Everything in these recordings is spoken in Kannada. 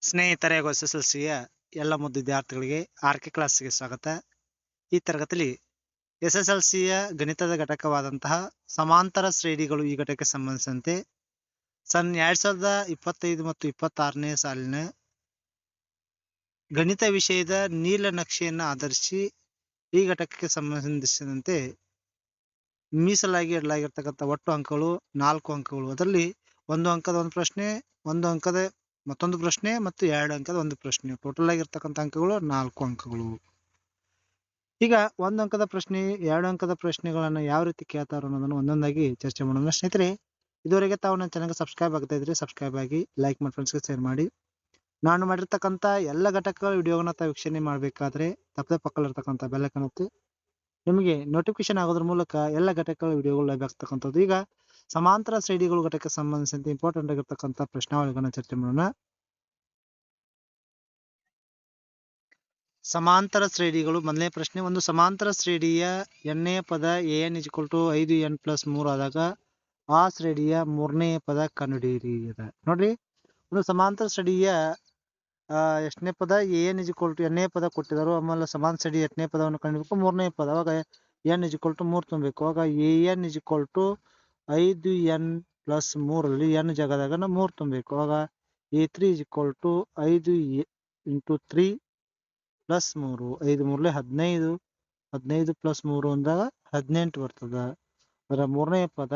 ಸ್ನೇಹಿತರೆ, SSLCಯ ಎಲ್ಲ ಮುದ್ದು ವಿದ್ಯಾರ್ಥಿಗಳಿಗೆ ಆರ್ಕೆ ಕ್ಲಾಸ್ಗೆ ಸ್ವಾಗತ. ಈ ತರಗತಿಯಲ್ಲಿ SSLCಯ ಗಣಿತದ ಘಟಕವಾದಂತಹ ಸಮಾಂತರ ಶ್ರೇಣಿಗಳು ಈ ಘಟಕಕ್ಕೆ ಸಂಬಂಧಿಸಿದಂತೆ ಸನ್ 2025 ಮತ್ತು 26ನೇ ಸಾಲಿನ ಗಣಿತ ವಿಷಯದ ನೀಲನಕ್ಷೆಯನ್ನು ಆಧರಿಸಿ ಈ ಘಟಕಕ್ಕೆ ಸಂಬಂಧಿಸಿದಂತೆ ಮೀಸಲಾಗಿ ಇಡಲಾಗಿರ್ತಕ್ಕಂಥ ಒಟ್ಟು ಅಂಕಗಳು 4 ಅಂಕಗಳು. ಅದರಲ್ಲಿ 1 ಅಂಕದ ಒಂದು ಪ್ರಶ್ನೆ, 1 ಅಂಕದ ಮತ್ತೊಂದು ಪ್ರಶ್ನೆ ಮತ್ತು 2 ಅಂಕದ ಒಂದು ಪ್ರಶ್ನೆ. ಟೋಟಲ್ ಆಗಿರ್ತಕ್ಕಂಥ ಅಂಕಗಳು 4 ಅಂಕಗಳು. ಈಗ 1 ಅಂಕದ ಪ್ರಶ್ನೆ, 2 ಅಂಕದ ಪ್ರಶ್ನೆಗಳನ್ನ ಯಾವ ರೀತಿ ಕೇಳ್ತಾರೋ ಅನ್ನೋದನ್ನು ಒಂದೊಂದಾಗಿ ಚರ್ಚೆ ಮಾಡೋಣ. ಸ್ನೇಹಿತರೆ, ಇದುವರೆಗೆ ತಾವು ನನ್ನ ಚಾನಲ್ಗೆ ಸಬ್ಸ್ಕ್ರೈಬ್ ಆಗ್ತಾ ಇದ್ರೆ ಸಬ್ಸ್ಕ್ರೈಬ್ ಆಗಿ, ಲೈಕ್ ಮಾಡಿ, ಫ್ರೆಂಡ್ಸ್ಗೆ ಶೇರ್ ಮಾಡಿ. ನಾನು ಮಾಡಿರ್ತಕ್ಕಂಥ ಎಲ್ಲ ಘಟಕಗಳ ವಿಡಿಯೋಗಳನ್ನ ತಾವು ವೀಕ್ಷಣೆ ಮಾಡಬೇಕಾದ್ರೆ ತಪ್ಪದೆ ಪಕ್ಕದಲ್ಲಿರ್ತಕ್ಕಂಥ ಬೆಲ್ ಐಕಾನ್ ಒತ್ತಿ. ನಿಮಗೆ ನೋಟಿಫಿಕೇಶನ್ ಆಗೋದ್ರ ಮೂಲಕ ಎಲ್ಲ ಘಟಕಗಳ ವಿಡಿಯೋಗಳು ಲಭ್ಯ ಆಗ್ತಕ್ಕಂಥದ್ದು. ಈಗ ಸಮಾಂತರ ಶ್ರೇಣಿಗಳು ಘಟಕಕ್ಕೆ ಸಂಬಂಧಿಸಿದಂತೆ ಇಂಪಾರ್ಟೆಂಟ್ ಆಗಿರ್ತಕ್ಕಂಥ ಪ್ರಶ್ನಾವಳಿಗಳನ್ನ ಚರ್ಚೆ ಮಾಡೋಣ. ಸಮಾಂತರ ಶ್ರೇಣಿಗಳು. ಮೊದಲನೇ ಪ್ರಶ್ನೆ, ಒಂದು ಸಮಾಂತರ ಶ್ರೇಣಿಯ ಎಣ್ಣೆಯ ಪದ an = 5n+3 ಆದಾಗ ಆ ಶ್ರೇಣಿಯ ಮೂರನೇ ಪದ ಕಂಡುಹಿಡಿಯಿರಿ. ನೋಡ್ರಿ, ಒಂದು ಸಮಾಂತರ ಶ್ರೇಣಿಯ ಎಷ್ಟನೇ ಪದ an = ಎಣ್ಣೆಯ ಪದ ಕೊಟ್ಟಿದ್ದಾರೆ. ಆಮೇಲೆ ಸಮಾಂತರ ಶ್ರೇಣಿ ಎಷ್ಟನೇ ಪದವನ್ನು ಕಂಡುಹಿಡಬೇಕು, ಮೂರನೇ ಪದ. ಅವಾಗ n = 3 ತುಂಬಬೇಕು. ಅವಾಗ an = 5n+3 ಅಲ್ಲಿ n ಜಾಗದಾಗ 3 ತುಂಬಬೇಕು. ಅವಾಗ a3 = 5 × 3 + 3. 5 3 15, 15 + 3 ಅಂದಾಗ 18 ಬರ್ತದ. ಅದರ ಮೂರನೇ ಪದ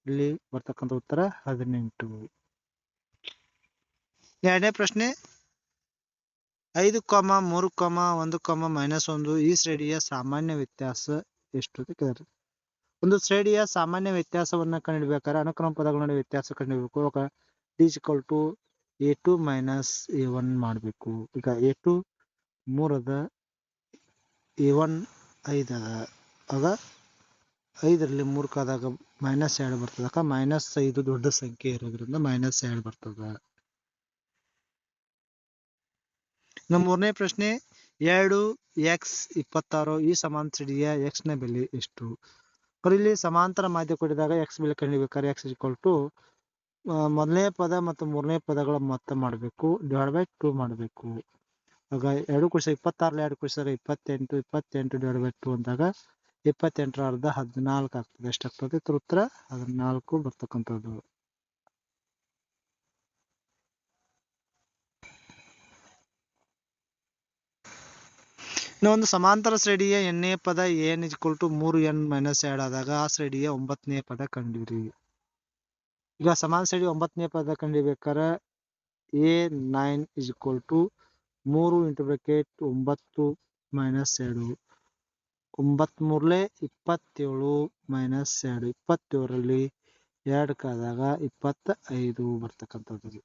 ಇಲ್ಲಿ ಬರ್ತಕ್ಕಂಥ ಉತ್ತರ 18. ಎರಡನೇ ಪ್ರಶ್ನೆ, 5, 3, 1, -1 ಈ ಶ್ರೇಣಿಯ ಸಾಮಾನ್ಯ ವ್ಯತ್ಯಾಸ ಎಷ್ಟು ಅಂತ ಕೇಳಿದ್ರು. ಒಂದು ಶ್ರೇಣಿಯ ಸಾಮಾನ್ಯ ವ್ಯತ್ಯಾಸವನ್ನ ಕಂಡುಹಿಡಬೇಕಾದ್ರೆ ಅನುಕ್ರಮ ಪದಗಳ ನಡುವೆ ವ್ಯತ್ಯಾಸ ಕಂಡುಹಿಡಬೇಕು. ಅವಾಗ d = a2 - a1 ಮಾಡಬೇಕು. ಈಗ a2 3 ಅದ, a1 5 ಅದ. ಆಗ 5ರಲ್ಲಿ 3 ಕಾದಾಗ -2 ಬರ್ತದ. -5 ದೊಡ್ಡ ಸಂಖ್ಯೆ ಇರೋದ್ರಿಂದ -2 ಬರ್ತದ. ನಮ್ಮ ಮೂರನೇ ಪ್ರಶ್ನೆ, 2x 26 ಈ ಸಮಾಂತರ ಶ್ರೇಣಿಯ x ನ ಬೆಲೆ ಎಷ್ಟು? ಇಲ್ಲಿ ಸಮಾಂತರ ಮಾಧ್ಯ ಕೊಟ್ಟಿದಾಗ x ಬೆಲೆ ಕಂಡುಹಿಡಬೇಕಾದ್ರೆ x = ಮೊದಲನೇ ಪದ ಮತ್ತು ಮೂರನೇ ಪದಗಳ ಮೊತ್ತ ಮಾಡಬೇಕು, /2 ಮಾಡಬೇಕು. ಆಗ 2 × 26 2 × 28, 28 /2 ಅಂದಾಗ 28 ರ ಅರ್ಧ 14 ಆಗ್ತದೆ. ಎಷ್ಟಾಗ್ತದೆ? ಉತ್ತರ 14 ಬರ್ತಕ್ಕಂಥದ್ದು. ಒಂದು ಸಮಾಂತರ ಶ್ರೇಣಿಯ ಎಣ್ಣೆಯ ಪದ an = 3n-2 ಆದಾಗ ಆ ಶ್ರೇಣಿಯ 9ನೇ ಪದ ಕಂಡುಹಿಡಿಯಿರಿ. ಈಗ ಸಮಾಂತರ ಶ್ರೇಣಿ 9ನೇ ಪದ ಕಂಡುಹಿಡಬೇಕಾದ್ರೆ a9 = 3 × 9 - 2 9 3 27 -2 27ರಲ್ಲಿ 2 ಕಾದಾಗ 25 ಬರ್ತಕ್ಕಂಥದ್ದು.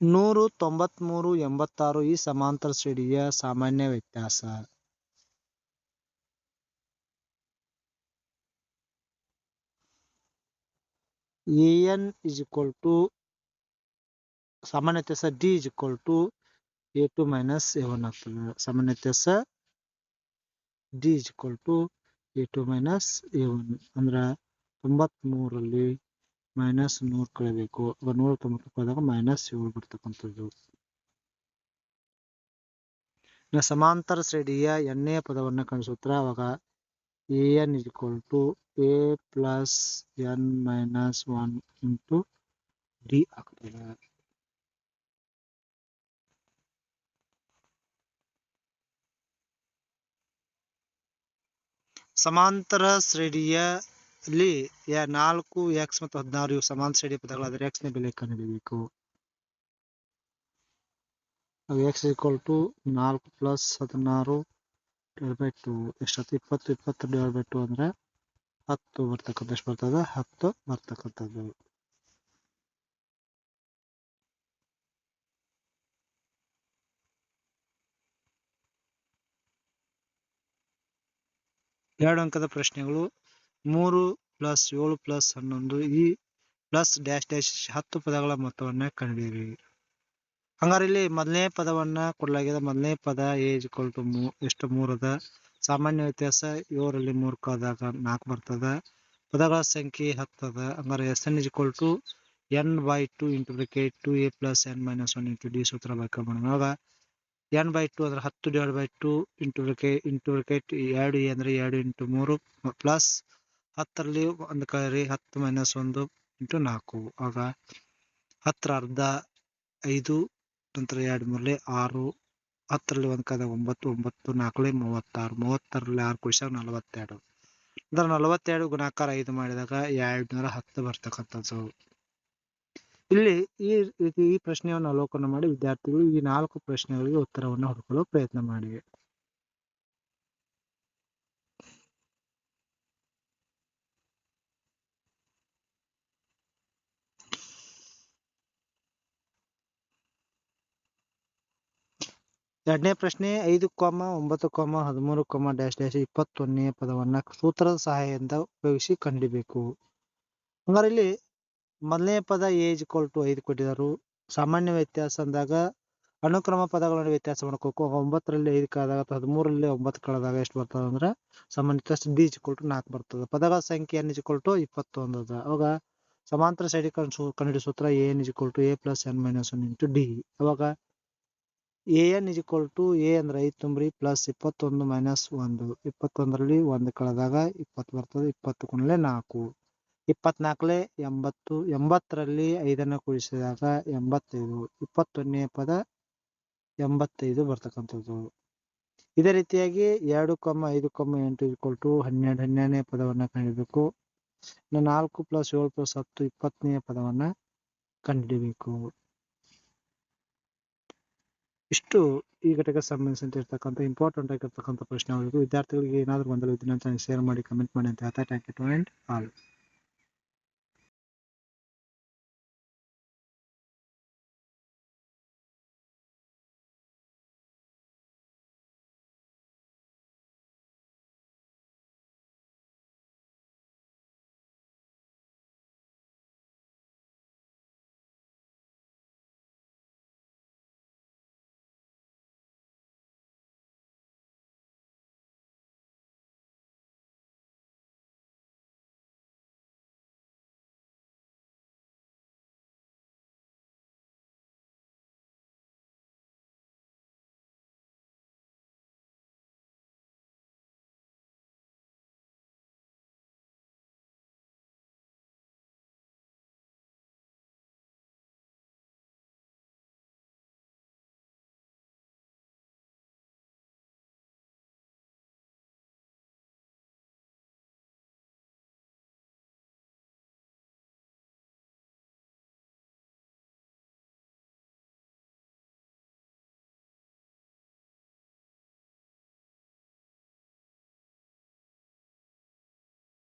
100, 93, 86 ಈ ಸಮಾಂತರ ಶ್ರೇಣಿಯ ಸಾಮಾನ್ಯ ವ್ಯತ್ಯಾಸ. an = ಸಾಮಾನ್ಯ ವ್ಯತ್ಯಾಸ d = a2 - a1 ಆಗ್ತದೆ. ಸಾಮಾನ್ಯ ವ್ಯತ್ಯಾಸ d = a2 - a1 ಅಂದ್ರ 93ರಲ್ಲಿ -100 ಕಳೆಯಬೇಕು. 190 ಕಳೆದಾಗ -7 ಬರ್ತಕ್ಕಂಥದ್ದು. ಸಮಾಂತರ ಶ್ರೇಣಿಯ ಎಣ್ಣೆಯ ಪದವನ್ನು ಕಂಡು ಸೂತ್ರ. ಅವಾಗ an = a + n - 1 × d ಆಗ್ತದೆ. ಸಮಾಂತರ ಶ್ರೇಣಿಯಲ್ಲಿ 4x ಮತ್ತು 16 ಇವು ಸಮಾಂತರ ಶ್ರೇಣಿಯ ಪದಗಳಾದರೆ x ನ ಬೆಲೆ ಕಂಡುಹಿಡಿಯಬೇಕು. x = 4 + 16 /2 ಎಷ್ಟಾಗ್ತದೆ? 20 20 /2 ಅಂದ್ರೆ 10 ಬರ್ತಕ್ಕಂಥ. ಎಷ್ಟು ಬರ್ತದ? 10 ಬರ್ತಕ್ಕಂಥದ್ದು. ಎರಡು ಅಂಕದ ಪ್ರಶ್ನೆಗಳು. 3 + 7 + 11 ಈ +-- 10 ಪದಗಳ ಮೊತ್ತವನ್ನ ಕಂಡುಹಿಡಿಯಿರಿ. ಹಂಗಾರೆ ಇಲ್ಲಿ ಮೊದಲನೇ ಪದವನ್ನ ಕೊಡಲಾಗಿದೆ. ಮೊದಲನೇ ಪದ a = ಎಷ್ಟು? 3 ಅದ. ಸಾಮಾನ್ಯ ವ್ಯತ್ಯಾಸ 7ರಲ್ಲಿ 3 ಕಾದಾಗ 4 ಬರ್ತದ. ಪದಗಳ ಸಂಖ್ಯೆ 10 ಅದ. ಹಂಗಾರೆ Sn = n/2 into bracket 2a plus n minus 1 into D ಸೂತ್ರ ಬಳಕೆ ಮಾಡೋಣ. ಆವಾಗ n/2 ಅಂದ್ರೆ 10/2 ಇಂಟು ಬ್ರಾಕೆಟ್ 2a ಅಂದ್ರೆ 2 ಇಂಟು 3 ಪ್ಲಸ್ 10ರಲ್ಲಿ 1 ಕಳೆಯಿರಿ 10 ಮೈನಸ್ 1 ಇಂಟು 4. ಆಗ 10ರ ಅರ್ಧ 5 ನಂತರ 2 ಮೂರಲೆ 6 10ರಲ್ಲಿ 1 ಕಳೆದಾಗ 9 9 4ಲೆ 36 30ರಲ್ಲಿ 6 ಕೂಡಿಸಿದಾಗ 42. ಅಂದ್ರೆ 42 ಗುಣಾಕಾರ 5 ಮಾಡಿದಾಗ 210 ಬರ್ತಕ್ಕಂಥದ್ದು. ಇಲ್ಲಿ ಈ ಪ್ರಶ್ನೆಯನ್ನು ಅವಲೋಕನ ಮಾಡಿ ವಿದ್ಯಾರ್ಥಿಗಳು ಈ 4 ಪ್ರಶ್ನೆಗಳಿಗೆ ಉತ್ತರವನ್ನು ಹುಡುಕಲು ಪ್ರಯತ್ನ ಮಾಡಿ. ಎರಡನೇ ಪ್ರಶ್ನೆ 5, 9, 13, -21ನೇ ಪದವನ್ನ ಸೂತ್ರದ ಸಹಾಯದಿಂದ ಉಪಯೋಗಿಸಿ ಕಂಡುಹಿಡಿಯಬೇಕು. ಹಂಗಾರೆ ಇಲ್ಲಿ ಮೊದಲನೇ ಪದ a = 5 ಕೊಟ್ಟಿದ್ದಾರೆ. ಸಾಮಾನ್ಯ ವ್ಯತ್ಯಾಸ ಅಂದಾಗ ಅನುಕ್ರಮ ಪದಗಳನ್ನು ವ್ಯತ್ಯಾಸ ಮಾಡ್ಕೋಬೇಕು. 9ರಲ್ಲಿ 5 ಕಳೆದಾಗ 13ರಲ್ಲಿ 9 ಕಳೆದಾಗ ಎಷ್ಟು ಬರ್ತದೆ ಅಂದ್ರೆ ಸಾಮಾನ್ಯ ವ್ಯತ್ಯಾಸ d = 4 ಬರ್ತದೆ. ಪದಗಳ ಸಂಖ್ಯೆ n = 21 ಅದ. ಅವಾಗ ಸಮಾಂತರ ಸೈಡಿಕರಣ ಕಂಡುಹಿಡಿಯುವ ಸೂತ್ರ an = a + n - 1 into d. ಅವಾಗ an = a ಅಂದ್ರೆ 5 ತುಂಬ್ರಿ ಪ್ಲಸ್ 21 ಮೈನಸ್ 1. 21ರಲ್ಲಿ 1 ಕಳೆದಾಗ 20 ಬರ್ತದೆ. 20 × 4 24ಲೆ 80. 80ರಲ್ಲಿ 5ನ್ನು ಕೂಡಿಸಿದಾಗ 85. 21ನೇ ಪದ 85 ಬರ್ತಕ್ಕಂಥದ್ದು. ಇದೇ ರೀತಿಯಾಗಿ 2, 5, 8 = 12. 12ನೇ ಪದವನ್ನ ಕಂಡುಹಿಡಿಯಬೇಕು. 4 + 7 + 10 20ನೇ ಪದವನ್ನ ಕಂಡುಹಿಡಿಯಬೇಕು. ಇಷ್ಟು ಈ ಘಟಕ ಸಂಬಂಧಿಸಿದಂತೆ ಇರ್ತಕ್ಕಂಥ ಇಂಪಾರ್ಟೆಂಟ್ ಆಗಿರ್ತಕ್ಕಂಥ ಪ್ರಶ್ನೆಗಳು. ವಿದ್ಯಾರ್ಥಿಗಳಿಗೆ ಏನಾದರೂ ಗೊಂದಲ ಇದ್ದರೆ ಶೇರ್ ಮಾಡಿ, ಕಮೆಂಟ್ ಮಾಡಿ ಅಂತ ಹೇಳ್ತಾ ಥ್ಯಾಂಕ್ ಯು ಟು ಆಲ್.